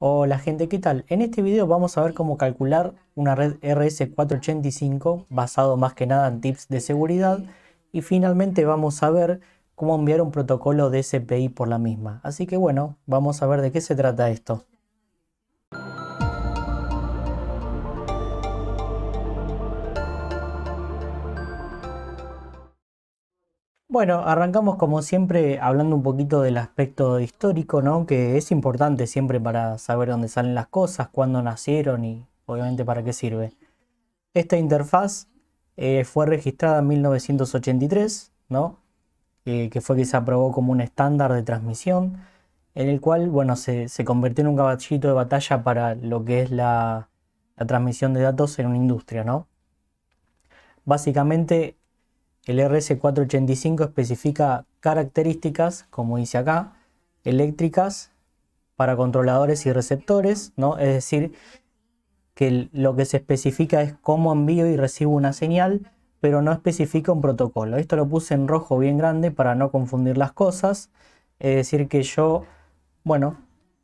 Hola gente, ¿qué tal? En este video vamos a ver cómo calcular una red RS485 basado más que nada en tips de seguridad y finalmente vamos a ver cómo enviar un protocolo de SPI por la misma. Así que bueno, vamos a ver de qué se trata esto. Bueno, arrancamos como siempre hablando un poquito del aspecto histórico, ¿no? Que es importante siempre para saber dónde salen las cosas, cuándo nacieron y obviamente para qué sirve. Esta interfaz fue registrada en 1983, ¿no? Que fue que se aprobó como un estándar de transmisión, en el cual, bueno, se convirtió en un caballito de batalla para lo que es la transmisión de datos en una industria, ¿no? Básicamente, el RS485 especifica características, como dice acá, eléctricas para controladores y receptores, ¿no? Es decir, que lo que se especifica es cómo envío y recibo una señal, pero no especifica un protocolo. Esto lo puse en rojo bien grande para no confundir las cosas. Es decir, que yo, bueno,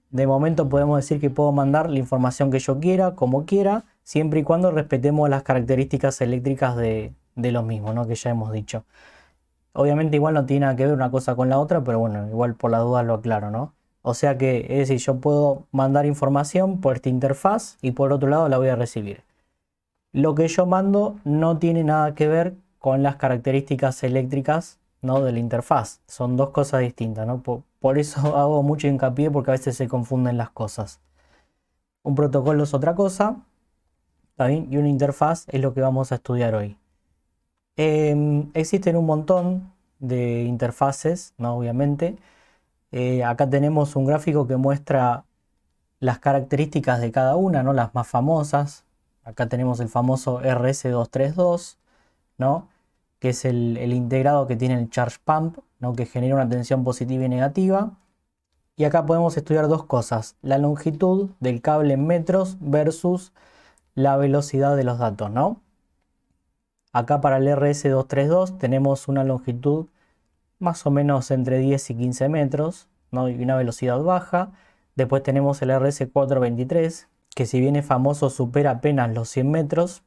de momento podemos decir que puedo mandar la información que yo quiera, como quiera, siempre y cuando respetemos las características eléctricas de los mismos, ¿no? Que ya hemos dicho. Obviamente igual no tiene nada que ver una cosa con la otra, pero bueno, igual por la duda lo aclaro, ¿no? O sea que, es decir, yo puedo mandar información por esta interfaz y por otro lado la voy a recibir. Lo que yo mando no tiene nada que ver con las características eléctricas, ¿no? De la interfaz. Son dos cosas distintas, ¿no? Por eso hago mucho hincapié porque a veces se confunden las cosas. Un protocolo es otra cosa, ¿está bien? Y una interfaz es lo que vamos a estudiar hoy. Existen un montón de interfaces, ¿no? Obviamente. Acá tenemos un gráfico que muestra las características de cada una, ¿no? Las más famosas. Acá tenemos el famoso RS232, ¿no? Que es el integrado que tiene el charge pump, ¿no? Que genera una tensión positiva y negativa. Y acá podemos estudiar dos cosas: la longitud del cable en metros versus la velocidad de los datos, ¿no? Acá para el RS232 tenemos una longitud más o menos entre 10 y 15 metros, ¿no? Y una velocidad baja. Después tenemos el RS423, que si bien es famoso supera apenas los 100 metros.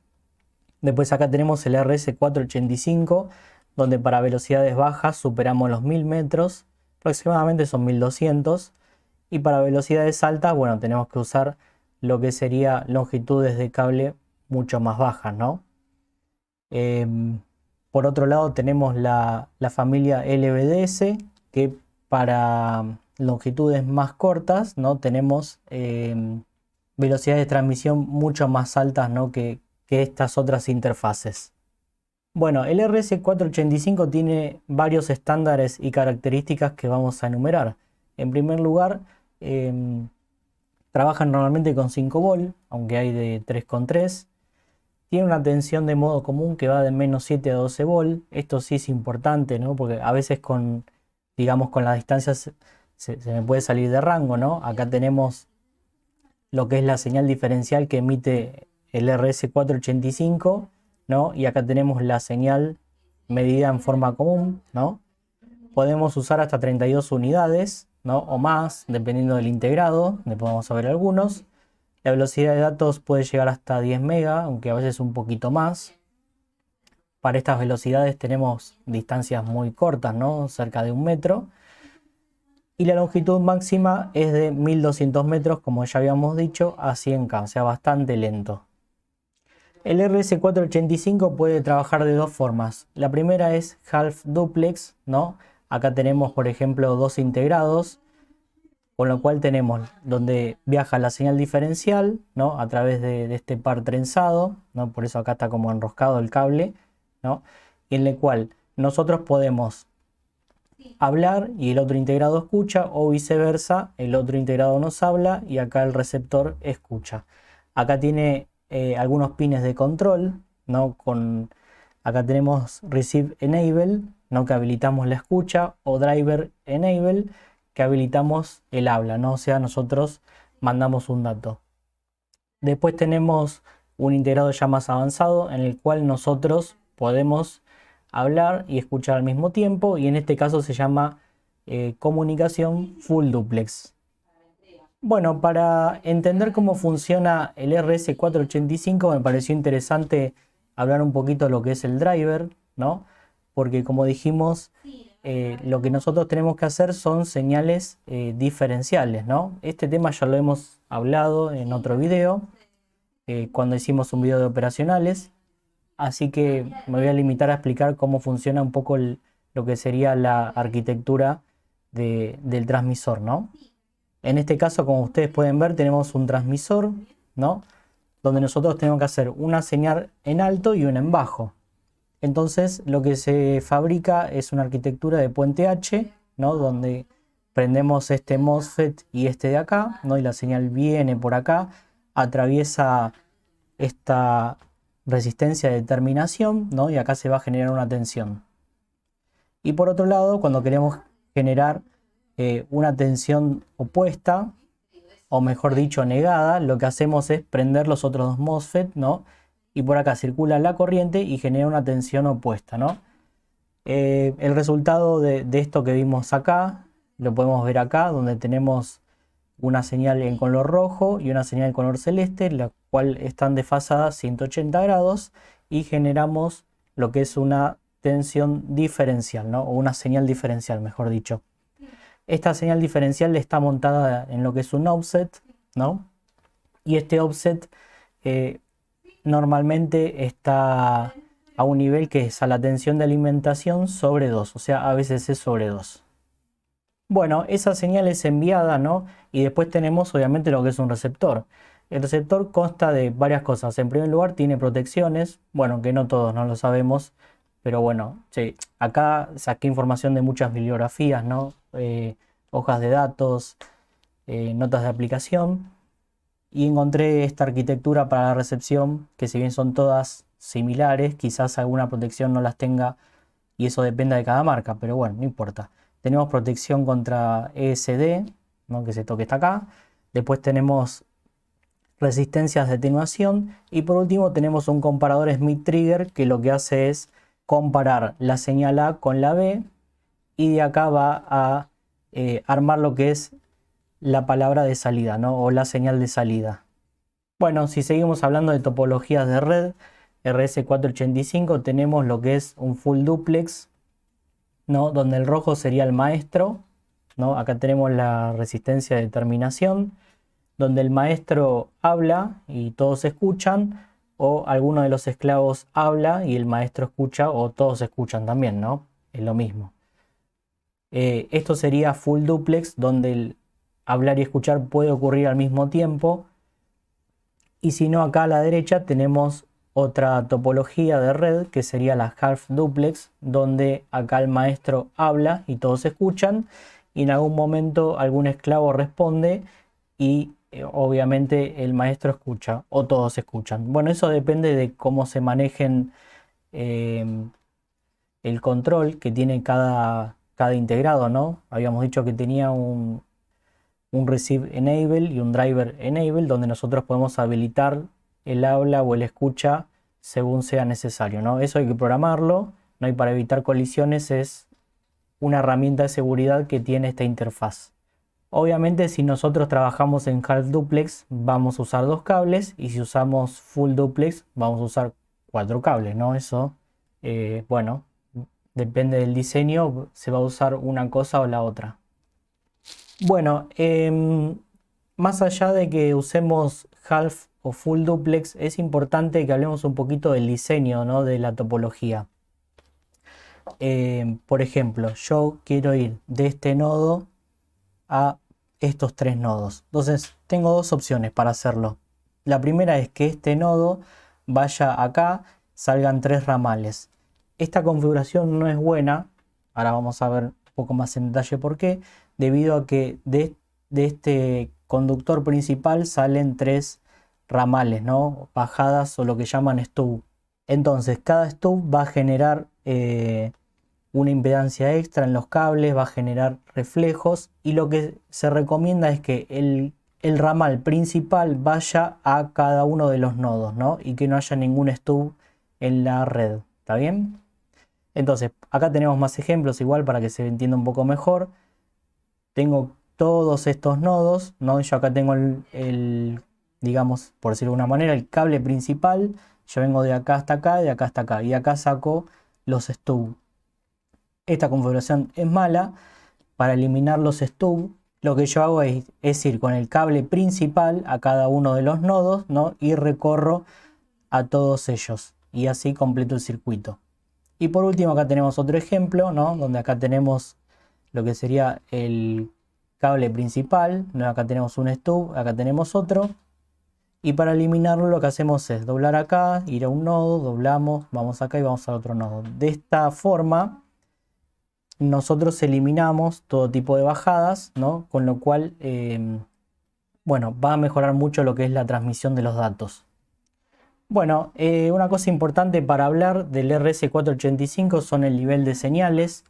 Después acá tenemos el RS485, donde para velocidades bajas superamos los 1000 metros, aproximadamente son 1200. Y para velocidades altas, bueno, tenemos que usar lo que sería longitudes de cable mucho más bajas, ¿no? Em, por otro lado tenemos la familia LVDS, que para longitudes más cortas, ¿no? Tenemos velocidades de transmisión mucho más altas, ¿no? que estas otras interfaces. Bueno, el RS485 tiene varios estándares y características que vamos a enumerar. En primer lugar, em, trabajan normalmente con 5 volt, aunque hay de 3,3. Tiene una tensión de modo común que va de menos 7 a 12 volt. Esto sí es importante, ¿no? Porque a veces con, digamos, con las distancias se me puede salir de rango, ¿no? Acá tenemos lo que es la señal diferencial que emite el RS485, ¿no? Y acá tenemos la señal medida en forma común, ¿no? Podemos usar hasta 32 unidades, ¿no? O más, dependiendo del integrado, le podemos ver algunos. La velocidad de datos puede llegar hasta 10 MB, aunque a veces un poquito más. Para estas velocidades tenemos distancias muy cortas, ¿no? Cerca de 1 metro. Y la longitud máxima es de 1200 metros, como ya habíamos dicho, a 100K, o sea, bastante lento. El RS485 puede trabajar de dos formas. La primera es half duplex, ¿no? Acá tenemos, por ejemplo, dos integrados, con lo cual tenemos donde viaja la señal diferencial, ¿no? A través de este par trenzado, ¿no? Por eso acá está como enroscado el cable, ¿no? Y en el cual nosotros podemos hablar y el otro integrado escucha, o viceversa, el otro integrado nos habla y acá el receptor escucha. Acá tiene algunos pines de control, ¿no? Acá tenemos Receive Enable, ¿no? Que habilitamos la escucha, o Driver Enable, que habilitamos el habla, ¿no? O sea, nosotros mandamos un dato. Después tenemos un integrado ya más avanzado en el cual nosotros podemos hablar y escuchar al mismo tiempo, y en este caso se llama comunicación full duplex. Bueno, para entender cómo funciona el RS485 me pareció interesante hablar un poquito de lo que es el driver, ¿no? Porque como dijimos, lo que nosotros tenemos que hacer son señales diferenciales, ¿no? Este tema ya lo hemos hablado en otro video, cuando hicimos un video de operacionales, así que me voy a limitar a explicar cómo funciona un poco lo que sería la arquitectura del transmisor, ¿no? En este caso, como ustedes pueden ver, tenemos un transmisor, ¿no? Donde nosotros tenemos que hacer una señal en alto y una en bajo. Entonces, lo que se fabrica es una arquitectura de puente H, ¿no? Donde prendemos este MOSFET y este de acá, ¿no? Y la señal viene por acá, atraviesa esta resistencia de terminación, ¿no? Y acá se va a generar una tensión. Y por otro lado, cuando queremos generar una tensión opuesta, o mejor dicho, negada, lo que hacemos es prender los otros dos MOSFET, ¿no? Y por acá circula la corriente y genera una tensión opuesta, ¿no? El resultado de esto que vimos acá, lo podemos ver acá, donde tenemos una señal en color rojo y una señal en color celeste, la cual están desfasadas 180 grados y generamos lo que es una tensión diferencial, ¿no? O una señal diferencial, mejor dicho. Esta señal diferencial está montada en lo que es un offset, ¿no? Y este offset normalmente está a un nivel que es a la tensión de alimentación sobre 2, o sea, a veces es sobre 2. Bueno, esa señal es enviada, ¿no? Y después tenemos obviamente lo que es un receptor. El receptor consta de varias cosas. En primer lugar tiene protecciones, bueno, que no todos no lo sabemos, pero bueno, sí, acá saqué información de muchas bibliografías, ¿no? Hojas de datos, notas de aplicación, y encontré esta arquitectura para la recepción, que si bien son todas similares, quizás alguna protección no las tenga y eso depende de cada marca, pero bueno, no importa. Tenemos protección contra ESD, ¿no? Que es esto que está acá. Después tenemos resistencias de atenuación y por último tenemos un comparador Smith Trigger que lo que hace es comparar la señal A con la B y de acá va a armar lo que es la palabra de salida, ¿no? O la señal de salida. Bueno, si seguimos hablando de topologías de red, RS485 tenemos lo que es un full duplex, ¿no? Donde el rojo sería el maestro, ¿no? Acá tenemos la resistencia de terminación, donde el maestro habla y todos escuchan, o alguno de los esclavos habla y el maestro escucha, o todos escuchan también, ¿no? Es lo mismo. Esto sería full duplex, donde el hablar y escuchar puede ocurrir al mismo tiempo. Y si no, acá a la derecha tenemos otra topología de red que sería la half duplex, donde acá el maestro habla y todos escuchan, y en algún momento algún esclavo responde y obviamente el maestro escucha o todos escuchan. Bueno, eso depende de cómo se manejen eh, el control que tiene cada integrado, ¿no? Habíamos dicho que tenía un receive enable y un driver enable, donde nosotros podemos habilitar el habla o el escucha según sea necesario, ¿no? Eso hay que programarlo, ¿no? Y para evitar colisiones es una herramienta de seguridad que tiene esta interfaz. Obviamente, si nosotros trabajamos en half duplex vamos a usar dos cables, y si usamos full duplex vamos a usar cuatro cables, ¿no? Eso, bueno, depende del diseño, se va a usar una cosa o la otra. Bueno, más allá de que usemos half o full duplex, es importante que hablemos un poquito del diseño, ¿no? De la topología. Por ejemplo, yo quiero ir de este nodo a estos tres nodos. Entonces, tengo dos opciones para hacerlo. La primera es que este nodo vaya acá, salgan tres ramales. Esta configuración no es buena. Ahora vamos a ver un poco más en detalle por qué. Debido a que de este conductor principal salen tres ramales, ¿no? Bajadas o lo que llaman stub. Entonces, cada stub va a generar una impedancia extra en los cables, va a generar reflejos, y lo que se recomienda es que el ramal principal vaya a cada uno de los nodos, ¿no? Y que no haya ningún stub en la red. ¿Está bien? Entonces, acá tenemos más ejemplos igual para que se entienda un poco mejor. Tengo todos estos nodos, ¿no? Yo acá tengo digamos, por decirlo de una manera, el cable principal. Yo vengo de acá hasta acá, de acá hasta acá, y acá saco los stub. Esta configuración es mala. Para eliminar los stub, lo que yo hago es ir con el cable principal a cada uno de los nodos, ¿no? Y recorro a todos ellos, y así completo el circuito. Y por último acá tenemos otro ejemplo, ¿no? Donde acá tenemos lo que sería el cable principal, ¿no? Acá tenemos un stub, acá tenemos otro. Y para eliminarlo lo que hacemos es doblar acá, ir a un nodo, doblamos, vamos acá y vamos al otro nodo. De esta forma nosotros eliminamos todo tipo de bajadas, ¿no? Con lo cual, bueno, va a mejorar mucho lo que es la transmisión de los datos. Bueno, una cosa importante para hablar del RS485 son el nivel de señales,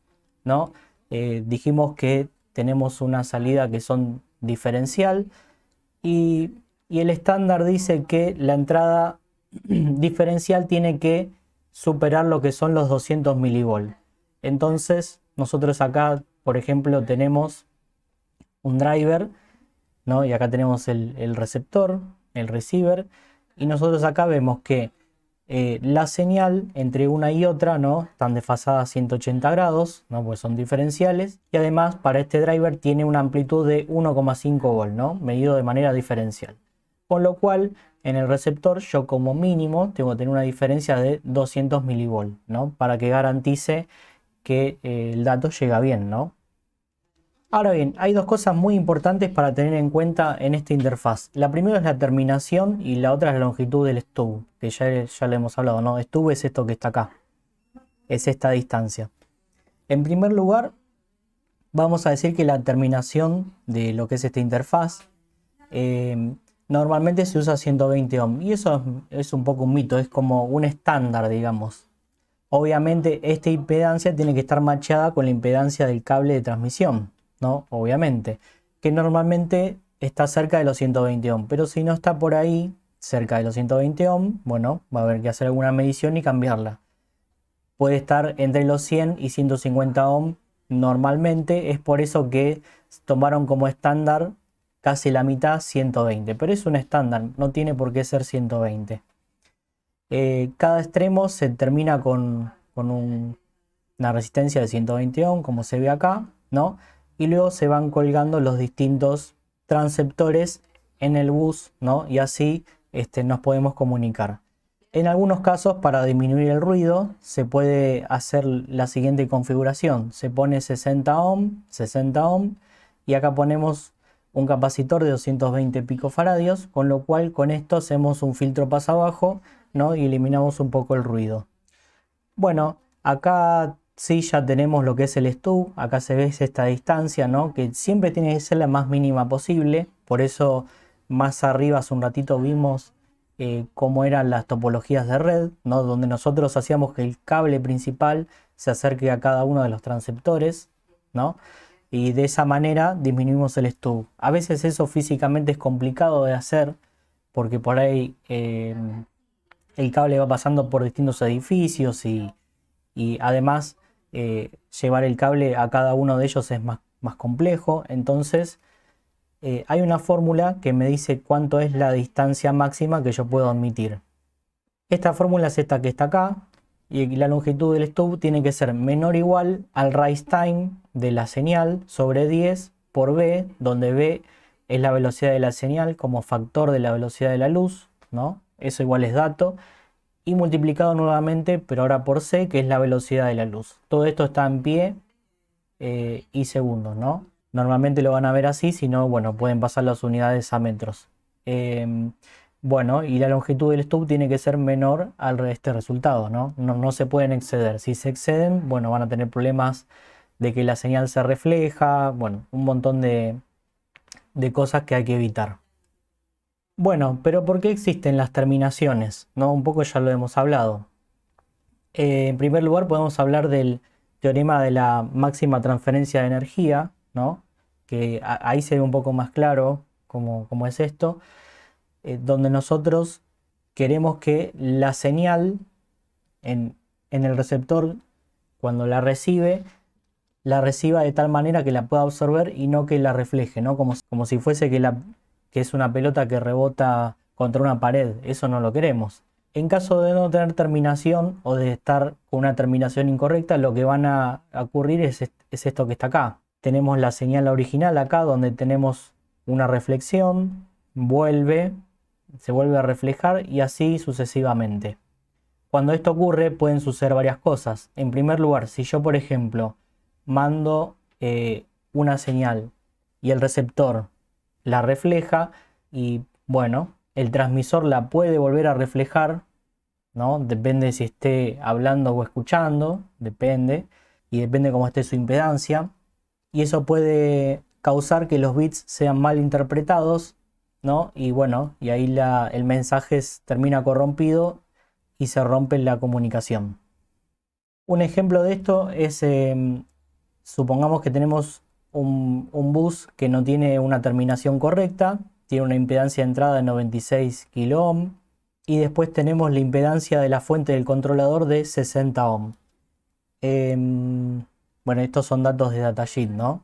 ¿no? Dijimos que tenemos una salida que son diferencial y el estándar dice que la entrada diferencial tiene que superar lo que son los 200 milivolts. Entonces, nosotros acá, por ejemplo, tenemos un driver, ¿no? Y acá tenemos el receptor, el receiver, y nosotros acá vemos que la señal entre una y otra, ¿no? Están desfasadas 180 grados, ¿no? Pues son diferenciales, y además para este driver tiene una amplitud de 1,5 volt, ¿no? Medido de manera diferencial. Con lo cual, en el receptor yo como mínimo tengo que tener una diferencia de 200 milivolts, ¿no? Para que garantice que el dato llega bien, ¿no? Ahora bien, hay dos cosas muy importantes para tener en cuenta en esta interfaz. La primera es la terminación y la otra es la longitud del stub, que ya le hemos hablado, ¿no? Stub es esto que está acá, es esta distancia. En primer lugar, vamos a decir que la terminación de lo que es esta interfaz normalmente se usa 120 ohm, y eso es un poco un mito, es como un estándar, digamos. Obviamente esta impedancia tiene que estar macheada con la impedancia del cable de transmisión, ¿no? Obviamente, que normalmente está cerca de los 120 ohm, pero si no está por ahí, cerca de los 120 ohm, bueno, va a haber que hacer alguna medición y cambiarla. Puede estar entre los 100 y 150 ohm normalmente, es por eso que tomaron como estándar casi la mitad 120, pero es un estándar, no tiene por qué ser 120. Cada extremo se termina con una resistencia de 120 ohm, como se ve acá, ¿no? Y luego se van colgando los distintos transceptores en el bus, ¿no? Y así nos podemos comunicar. En algunos casos, para disminuir el ruido, se puede hacer la siguiente configuración. Se pone 60 ohm, 60 ohm, y acá ponemos un capacitor de 220 picofaradios, con lo cual con esto hacemos un filtro paso abajo, ¿no? Y eliminamos un poco el ruido. Bueno, acá sí ya tenemos lo que es el stub, acá se ve esta distancia, ¿no? Que siempre tiene que ser la más mínima posible, por eso más arriba hace un ratito vimos cómo eran las topologías de red, ¿no? Donde nosotros hacíamos que el cable principal se acerque a cada uno de los transceptores, ¿no? Y de esa manera disminuimos el stub. A veces eso físicamente es complicado de hacer porque por ahí el cable va pasando por distintos edificios y además llevar el cable a cada uno de ellos es más complejo. Entonces hay una fórmula que me dice cuánto es la distancia máxima que yo puedo admitir. Esta fórmula es esta que está acá, y la longitud del stub tiene que ser menor o igual al rise time de la señal sobre 10 por b, donde b es la velocidad de la señal como factor de la velocidad de la luz, ¿no? Eso igual es dato, y multiplicado nuevamente, pero ahora por c, que es la velocidad de la luz. Todo esto está en pie y segundos, ¿no? Normalmente lo van a ver así, si no, bueno, pueden pasar las unidades a metros. Bueno, y la longitud del stub tiene que ser menor al de este resultado, ¿no? No se pueden exceder. Si se exceden, bueno, van a tener problemas de que la señal se refleja, bueno, un montón de cosas que hay que evitar. Bueno, pero ¿por qué existen las terminaciones? ¿No? Un poco ya lo hemos hablado. En primer lugar, podemos hablar del teorema de la máxima transferencia de energía, ¿no? Que ahí se ve un poco más claro cómo es esto, donde nosotros queremos que la señal en el receptor, cuando la recibe, la reciba de tal manera que la pueda absorber y no que la refleje, ¿no? Como si fuese que es una pelota que rebota contra una pared. Eso no lo queremos. En caso de no tener terminación o de estar con una terminación incorrecta, lo que van a ocurrir es esto que está acá. Tenemos la señal original acá donde tenemos una reflexión, se vuelve a reflejar y así sucesivamente. Cuando esto ocurre pueden suceder varias cosas. En primer lugar, si yo por ejemplo mando una señal y el receptor la refleja y bueno, el transmisor la puede volver a reflejar, ¿no? Depende si esté hablando o escuchando, depende, y depende cómo esté su impedancia. Y eso puede causar que los bits sean mal interpretados, ¿no? Y bueno, y ahí el mensaje termina corrompido y se rompe la comunicación. Un ejemplo de esto es, supongamos que tenemos un bus que no tiene una terminación correcta, tiene una impedancia de entrada de 96 kΩ y después tenemos la impedancia de la fuente del controlador de 60 ohm. Bueno, estos son datos de datasheet, ¿no?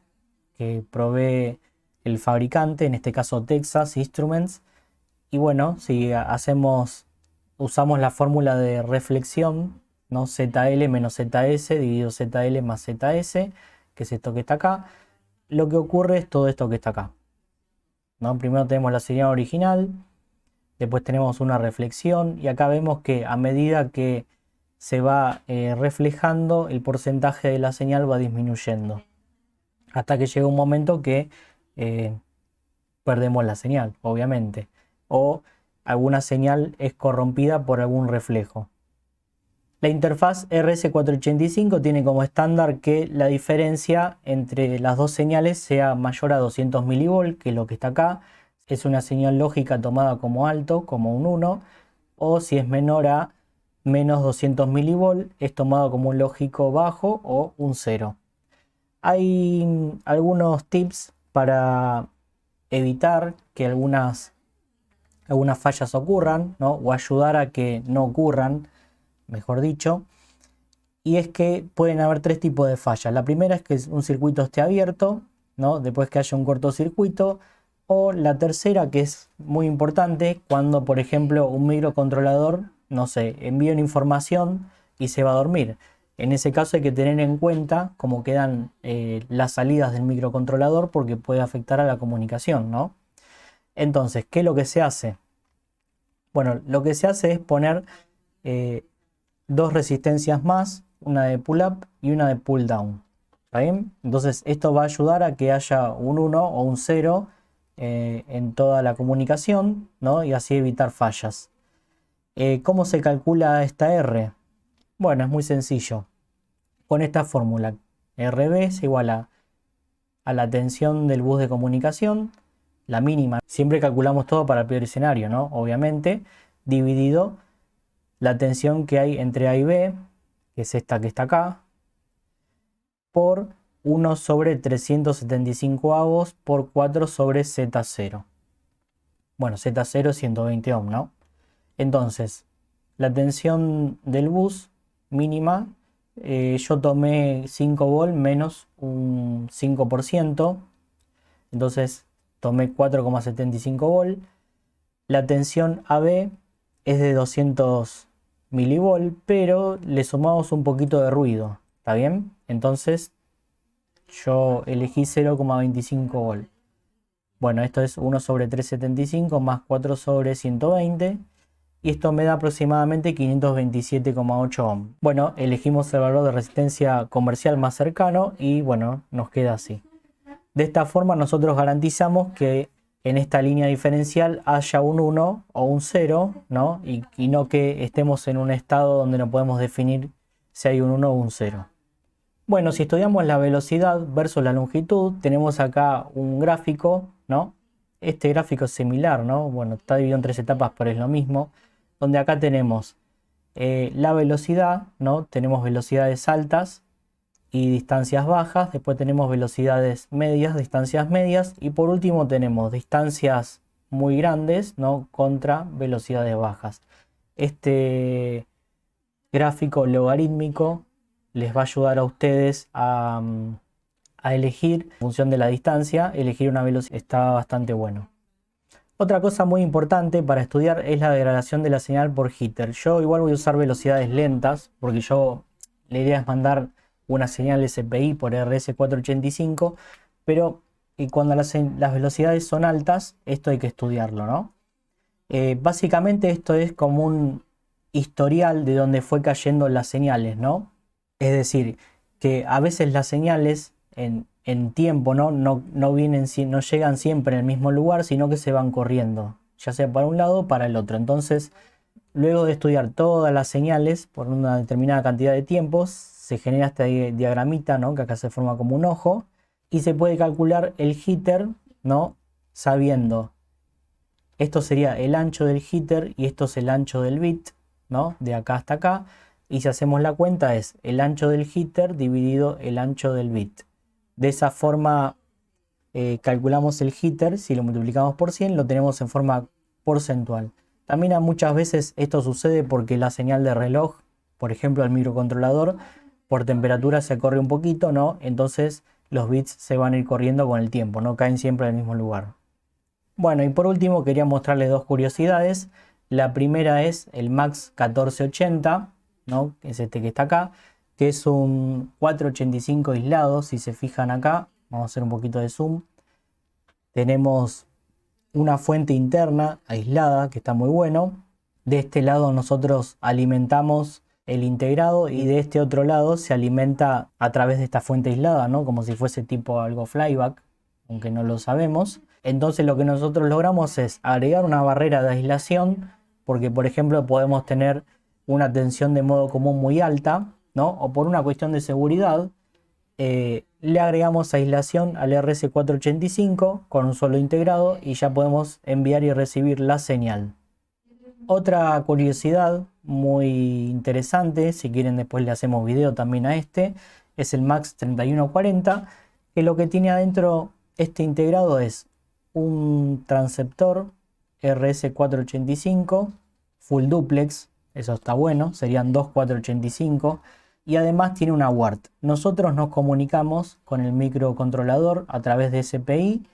Que provee el fabricante, en este caso Texas Instruments. Y bueno, si usamos la fórmula de reflexión, ¿no? ZL menos ZS dividido ZL más ZS, que es esto que está acá, lo que ocurre es todo esto que está acá, ¿no? Primero tenemos la señal original, después tenemos una reflexión y acá vemos que a medida que se va reflejando, el porcentaje de la señal va disminuyendo hasta que llega un momento que perdemos la señal, obviamente, o alguna señal es corrompida por algún reflejo. La interfaz RS485 tiene como estándar que la diferencia entre las dos señales sea mayor a 200 mV, que es lo que está acá. Es una señal lógica tomada como alto, como un 1, o si es menor a menos 200 mV, es tomado como un lógico bajo o un 0. Hay algunos tips para evitar que algunas fallas ocurran, ¿no? O ayudar a que no ocurran, mejor dicho. Y es que pueden haber tres tipos de fallas. La primera es que un circuito esté abierto, ¿no? Después que haya un cortocircuito. O la tercera, que es muy importante, cuando por ejemplo un microcontrolador, no sé, envía una información y se va a dormir. En ese caso hay que tener en cuenta cómo quedan las salidas del microcontrolador porque puede afectar a la comunicación, ¿no? Entonces, ¿qué es lo que se hace? Bueno, lo que se hace es poner dos resistencias más, una de pull up y una de pull down. ¿Está bien? Entonces, esto va a ayudar a que haya un 1 o un 0 en toda la comunicación, ¿no? Y así evitar fallas. ¿Cómo se calcula esta R? Bueno, es muy sencillo. Con esta fórmula, RB es igual a la tensión del bus de comunicación, la mínima. Siempre calculamos todo para el peor escenario, ¿no? Obviamente, dividido la tensión que hay entre A y B, que es esta que está acá, por 1 sobre 375 avos por 4 sobre Z0. Bueno, Z0 es 120 ohm, ¿no? Entonces, la tensión del bus mínima, yo tomé 5 volt menos un 5%, entonces tomé 4,75 volt. La tensión AB es de 200 milivolt, pero le sumamos un poquito de ruido, ¿está bien? Entonces yo elegí 0,25 volt. Bueno, esto es 1 sobre 375 más 4 sobre 120 y esto me da aproximadamente 527,8 ohm. Bueno, elegimos el valor de resistencia comercial más cercano y bueno, nos queda así. De esta forma nosotros garantizamos que en esta línea diferencial haya un 1 o un 0, ¿no? Y no que estemos en un estado donde no podemos definir si hay un 1 o un 0. Bueno, si estudiamos la velocidad versus la longitud, tenemos acá un gráfico, ¿no? Este gráfico es similar, ¿no? Bueno, está dividido en tres etapas, pero es lo mismo. Donde acá tenemos la velocidad, ¿no? Tenemos velocidades altas y distancias bajas, después tenemos velocidades medias, distancias medias y por último tenemos distancias muy grandes, ¿no? Contra velocidades bajas. Este gráfico logarítmico les va a ayudar a ustedes a elegir, en función de la distancia, elegir una velocidad. Está bastante bueno. Otra cosa muy importante para estudiar es la degradación de la señal por jitter. Yo igual voy a usar velocidades lentas porque la idea es mandar una señal SPI por RS485, pero cuando las velocidades son altas, esto hay que estudiarlo, ¿no? Básicamente esto es como un historial de donde fue cayendo las señales, ¿no? Es decir, que a veces las señales en tiempo, ¿no? No vienen, no llegan siempre en el mismo lugar, sino que se van corriendo, ya sea para un lado o para el otro. Entonces, luego de estudiar todas las señales por una determinada cantidad de tiempos, se genera este diagramita, ¿no? Que acá se forma como un ojo, y se puede calcular el jitter, ¿no? Sabiendo, esto sería el ancho del jitter y esto es el ancho del bit, ¿no? De acá hasta acá. Y si hacemos la cuenta es el ancho del jitter dividido el ancho del bit. De esa forma calculamos el jitter. Si lo multiplicamos por 100 lo tenemos en forma porcentual. También muchas veces esto sucede porque la señal de reloj, por ejemplo el microcontrolador, por temperatura se corre un poquito, ¿no? Entonces los bits se van a ir corriendo con el tiempo, no caen siempre en el mismo lugar. Bueno, y por último quería mostrarles dos curiosidades. La primera es el MAX 1480, ¿no? Que es este que está acá, que es un 485 aislado. Si se fijan acá, vamos a hacer un poquito de zoom. Tenemos una fuente interna aislada, que está muy bueno. De este lado nosotros alimentamos el integrado y de este otro lado se alimenta a través de esta fuente aislada, ¿no? Como si fuese tipo algo flyback, aunque no lo sabemos. Entonces lo que nosotros logramos es agregar una barrera de aislación, porque por ejemplo podemos tener una tensión de modo común muy alta, ¿no? O por una cuestión de seguridad, le agregamos aislación al RS485 con un solo integrado y ya podemos enviar y recibir la señal. Otra curiosidad muy interesante, si quieren después le hacemos video también a este, es el MAX 3140, que lo que tiene adentro este integrado es un transceptor RS485 full duplex, eso está bueno, serían dos 485, y además tiene una WART. Nosotros nos comunicamos con el microcontrolador a través de SPI,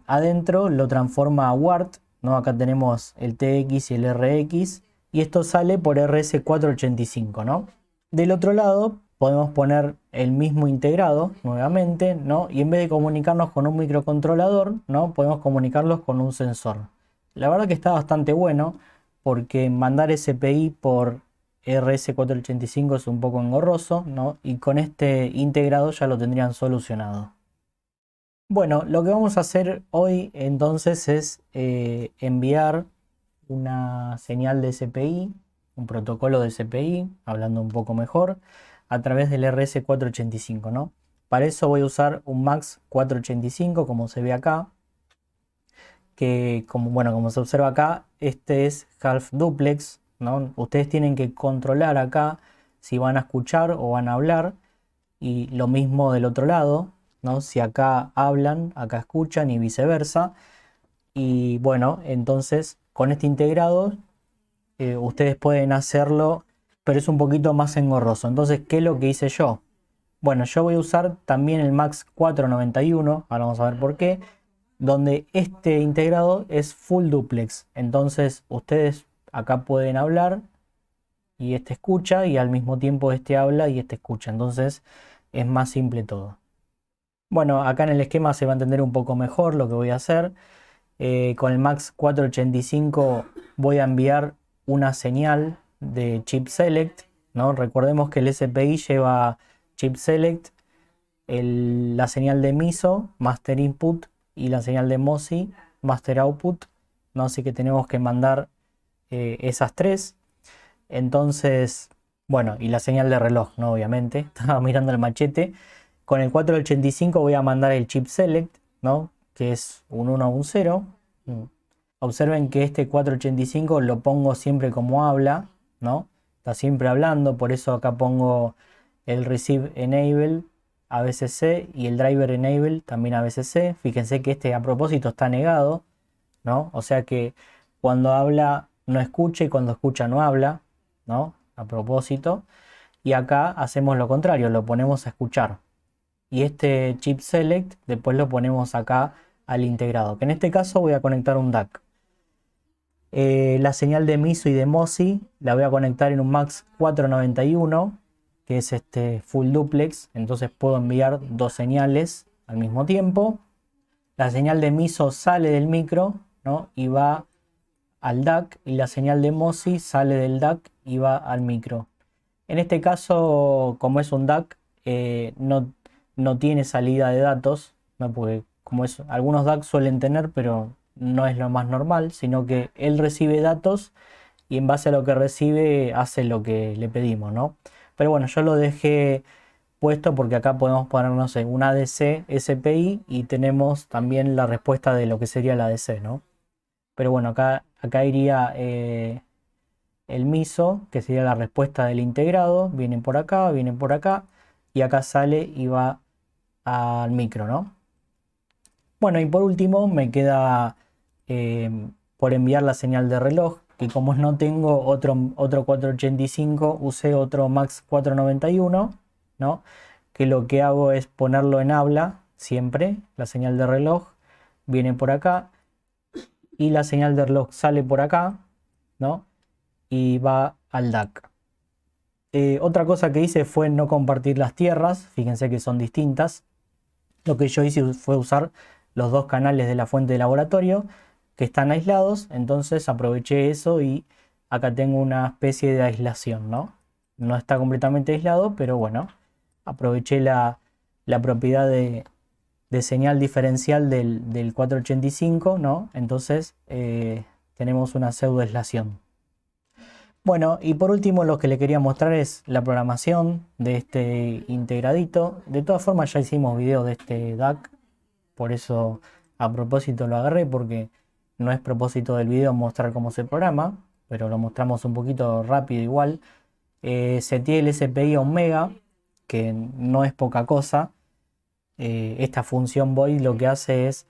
adentro lo transforma a WART, ¿no? Acá tenemos el TX y el RX, y esto sale por RS485, ¿no? Del otro lado podemos poner el mismo integrado nuevamente, ¿no? Y en vez de comunicarnos con un microcontrolador, ¿no? Podemos comunicarlos con un sensor. La verdad que está bastante bueno porque mandar SPI por RS485 es un poco engorroso, ¿no? Y con este integrado ya lo tendrían solucionado. Bueno, lo que vamos a hacer hoy entonces es enviar una señal de SPI, un protocolo de SPI, hablando un poco mejor, a través del RS485, ¿no? Para eso voy a usar un MAX 485, como se ve acá, que como se observa acá, este es half duplex, ¿no? Ustedes tienen que controlar acá si van a escuchar o van a hablar, y lo mismo del otro lado, ¿no? Si acá hablan, acá escuchan y viceversa. Y bueno, entonces con este integrado ustedes pueden hacerlo, pero es un poquito más engorroso. Entonces, ¿qué es lo que hice yo? Bueno, yo voy a usar también el MAX 491, ahora vamos a ver por qué, donde este integrado es full duplex. Entonces, ustedes acá pueden hablar y este escucha, y al mismo tiempo este habla y este escucha. Entonces, es más simple todo. Bueno, acá en el esquema se va a entender un poco mejor lo que voy a hacer. Con el MAX 485 voy a enviar una señal de chip select, ¿no? Recordemos que el SPI lleva chip select, la señal de MISO, master input, y la señal de MOSI, master output, ¿no? Así que tenemos que mandar esas tres. Entonces, bueno, y la señal de reloj, ¿no? Obviamente, estaba mirando el machete. Con el 485 voy a mandar el chip select, ¿no? Que es un 1 o un 0. Observen que este 485 lo pongo siempre como habla, ¿no? Está siempre hablando, por eso acá pongo el receive enable ABCC y el driver enable también ABCC. Fíjense que este a propósito está negado, ¿no? O sea que cuando habla no escucha y cuando escucha no habla, ¿no? A propósito. Y acá hacemos lo contrario, lo ponemos a escuchar. y este chip select después lo ponemos acá al integrado, que en este caso voy a conectar un DAC. La señal de MISO y de MOSI la voy a conectar en un MAX 491, que es este full duplex, entonces puedo enviar dos señales al mismo tiempo. La señal de MISO sale del micro, ¿no? Y va al DAC, y la señal de MOSI sale del DAC y va al micro. En este caso, como es un DAC, no tiene salida de datos, ¿no? Porque como es, algunos DAC suelen tener, pero no es lo más normal, sino que él recibe datos y en base a lo que recibe hace lo que le pedimos, ¿no? Pero bueno, yo lo dejé puesto porque acá podemos poner, no sé, un ADC SPI y tenemos también la respuesta de lo que sería la ADC, ¿no? Pero bueno, acá iría el MISO, que sería la respuesta del integrado, vienen por acá, y acá sale y va al micro, ¿no? Bueno, y por último me queda por enviar la señal de reloj, que como no tengo otro 485, usé otro MAX 491, ¿no? Que lo que hago es ponerlo en habla siempre, la señal de reloj viene por acá, y la señal de reloj sale por acá, ¿no? Y va al DAC. Otra cosa que hice fue no compartir las tierras, fíjense que son distintas. Lo que yo hice fue usar los dos canales de la fuente de laboratorio que están aislados, entonces aproveché eso y acá tengo una especie de aislación, ¿no? No está completamente aislado, pero bueno, aproveché la propiedad de señal diferencial del 485, ¿no? Entonces tenemos una pseudo aislación. Bueno, y por último lo que le quería mostrar es la programación de este integradito. De todas formas ya hicimos video de este DAC, por eso a propósito lo agarré, porque no es propósito del video mostrar cómo se programa, pero lo mostramos un poquito rápido igual. Seteé el SPI a 1 mega, que no es poca cosa. Esta función void lo que hace es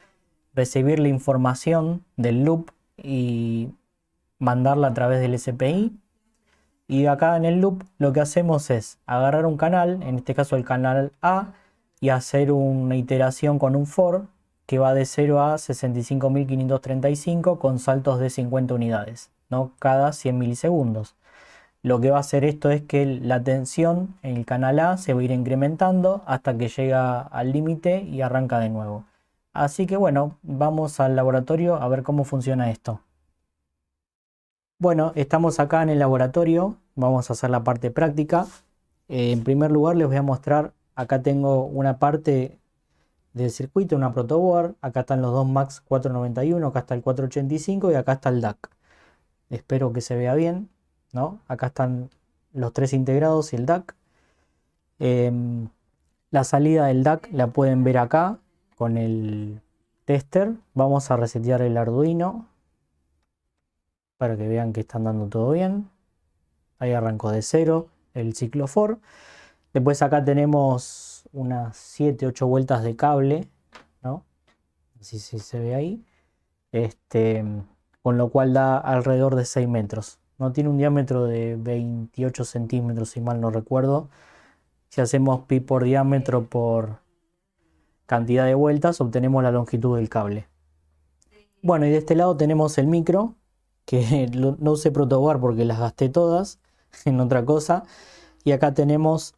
recibir la información del loop y mandarla a través del SPI. Y acá en el loop lo que hacemos es agarrar un canal, en este caso el canal A, y hacer una iteración con un for que va de 0 a 65.535 con saltos de 50 unidades, ¿no? Cada 100 milisegundos. Lo que va a hacer esto es que la tensión en el canal A se va a ir incrementando hasta que llega al límite y arranca de nuevo. Así que bueno, vamos al laboratorio a ver cómo funciona esto. Bueno, estamos acá en el laboratorio, vamos a hacer la parte práctica. En primer lugar les voy a mostrar, acá tengo una parte del circuito, una protoboard, acá están los dos MAX 491, acá está el 485 y acá está el DAC. Espero que se vea bien, ¿no? Acá están los tres integrados y el DAC. La salida del DAC la pueden ver acá con el tester. Vamos a resetear el Arduino para que vean que están dando todo bien. Ahí arrancó de cero el ciclo for. Después acá tenemos unas 7-8 vueltas de cable, ¿no? Así se ve ahí. Con lo cual da alrededor de 6 metros. No tiene un diámetro de 28 centímetros, si mal no recuerdo. Si hacemos pi por diámetro por cantidad de vueltas, obtenemos la longitud del cable. Bueno, y de este lado tenemos el micro, que no usé protoboard porque las gasté todas en otra cosa. Y acá tenemos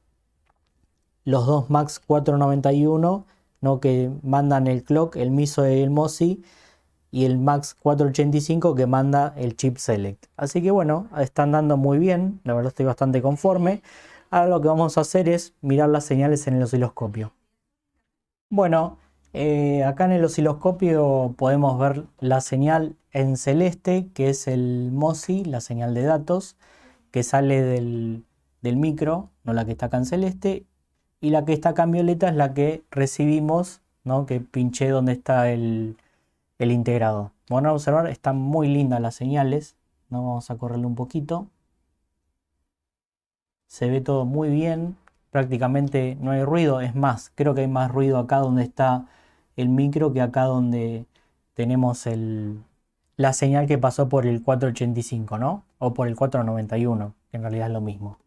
los dos MAX 491, ¿no? Que mandan el clock, el MISO y el MOSI, y el MAX 485 que manda el chip select. Así que bueno, están dando muy bien, la verdad estoy bastante conforme. Ahora lo que vamos a hacer es mirar las señales en el osciloscopio. Bueno, acá en el osciloscopio podemos ver la señal en celeste, que es el MOSI, la señal de datos, que sale del micro, no la que está acá en celeste, y la que está acá en violeta es la que recibimos, ¿no? Que pinché donde está el integrado. Bueno, a observar, están muy lindas las señales, ¿no? Vamos a correrle un poquito. Se ve todo muy bien, prácticamente no hay ruido, es más, creo que hay más ruido acá donde está el micro que acá donde tenemos la señal que pasó por el 485, ¿no? O por el 491, que en realidad es lo mismo.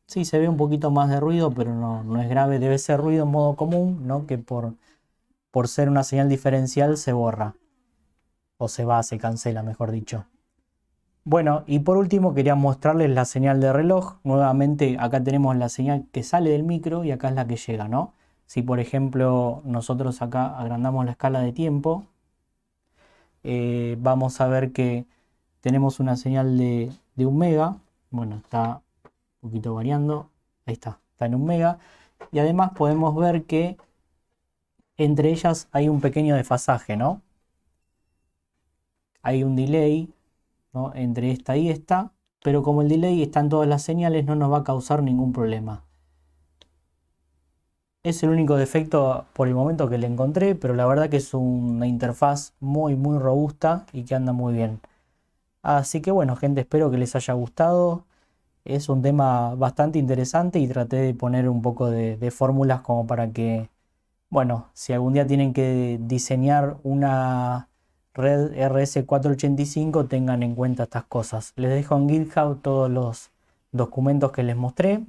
Sí, se ve un poquito más de ruido, pero no es grave. Debe ser ruido en modo común, ¿no? Que por ser una señal diferencial se borra. O se va, se cancela, mejor dicho. Bueno, y por último quería mostrarles la señal de reloj. Nuevamente acá tenemos la señal que sale del micro y acá es la que llega, ¿no? Si por ejemplo nosotros acá agrandamos la escala de tiempo, vamos a ver que tenemos una señal de 1 mega. Bueno, está un poquito variando. Ahí está en 1 mega. Y además podemos ver que entre ellas hay un pequeño desfasaje, ¿no? Hay un delay, ¿no? Entre esta y esta, pero como el delay está en todas las señales no nos va a causar ningún problema. Es el único defecto por el momento que le encontré, pero la verdad que es una interfaz muy robusta y que anda muy bien. Así que bueno, gente, espero que les haya gustado. Es un tema bastante interesante y traté de poner un poco de fórmulas como para que, bueno, si algún día tienen que diseñar una red RS485 tengan en cuenta estas cosas. Les dejo en GitHub todos los documentos que les mostré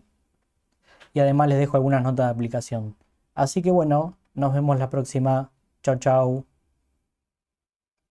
y además les dejo algunas notas de aplicación. Así que bueno, nos vemos la próxima. Chao, chao.